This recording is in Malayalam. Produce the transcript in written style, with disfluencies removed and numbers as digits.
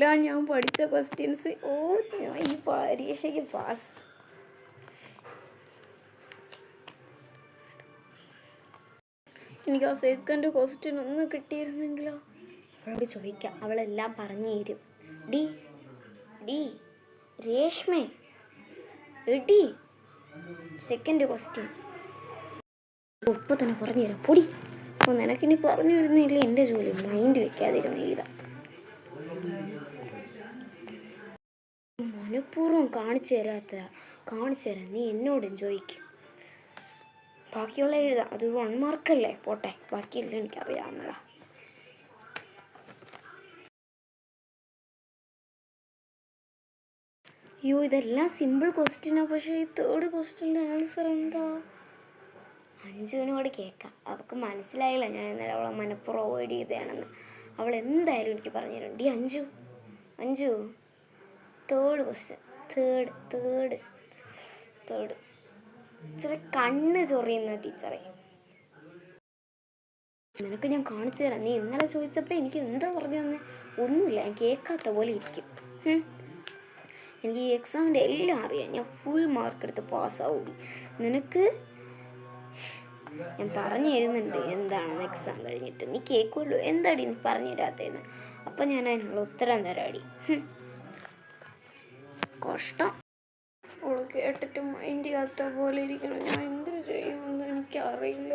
എല്ലാം ഞാൻ പഠിച്ച ക്വസ്റ്റ്യൻസ്. ഞാൻ ഈ പരീക്ഷയ്ക്ക് പാസ്. എനിക്ക് ആ സെക്കൻഡ് ക്വസ്റ്റ്യൻ ഒന്ന് കിട്ടിയിരുന്നെങ്കിലോ. അവളോട് ചോദിക്കാം, അവളെല്ലാം പറഞ്ഞു തരും. ഡി രേഷ്മേ, എടി സെക്കൻഡ് ക്വസ്റ്റ്യൻ ഇപ്പം തന്നെ പറഞ്ഞു തരാം. പൊടി. അപ്പോൾ നിനക്കിനി പറഞ്ഞു തരുന്നില്ല എൻ്റെ ജോലി. മൈൻഡ് വെക്കാതിരുന്ന എഴുതാം. മനഃപൂർവ്വം കാണിച്ചു തരാം. നീ എന്നോട് ചോദിക്കും. ബാക്കിയുള്ള എഴുതാം. അത് 1 മാർക്കല്ലേ, പോട്ടെ. ബാക്കിയെല്ലാം എനിക്കറിയാവുന്നതാ. അയ്യോ, ഇതെല്ലാം സിമ്പിൾ ക്വസ്റ്റ്യനാണ്. പക്ഷേ ഈ തേർഡ് ക്വസ്റ്റ്യൻ്റെ ആൻസർ എന്താ? അഞ്ജുവിനോട് കേൾക്കാം. അവൾക്ക് മനസ്സിലായില്ല ഞാൻ ഇന്നലെ അവളെ മനഃപൂർവ്വം അവോയ്ഡ് ചെയ്തതാണെന്ന്. അവൾ എന്തായാലും എനിക്ക് പറഞ്ഞു തരും. Anju third question. തേർഡ് ഇച്ചിരി കണ്ണ് ചൊറിയുന്ന ടീച്ചറെ. നിനക്ക് ഞാൻ കാണിച്ചു തരാം. നീ ഇന്നലെ ചോദിച്ചപ്പോൾ എനിക്ക് എന്താ പറഞ്ഞു തന്നെ? ഒന്നുമില്ല, ഞാൻ കേൾക്കാത്ത പോലെ ഇരിക്കും. എനിക്ക് ഈ എക്സാമിൻ്റെ എല്ലാം അറിയാം. ഞാൻ ഫുൾ മാർക്ക് എടുത്ത് പാസ്സാവും. നിനക്ക് ഞാൻ പറഞ്ഞു തരുന്നുണ്ട് എന്താണെന്ന് എക്സാം കഴിഞ്ഞിട്ട്. നീ കേൾക്കുമല്ലോ. എന്താടി നീ പറഞ്ഞു തരാത്തതെന്ന്. അപ്പം ഞാൻ അതിനുള്ള ഉത്തരം തരാടി. കഷ്ടം. അവൾ കേട്ടിട്ട് മൈൻഡ് ചെയ്യാത്ത പോലെ ഇരിക്കണം. ഞാൻ എന്തൊരു ചെയ്യുമെന്ന് എനിക്കറിയില്ല.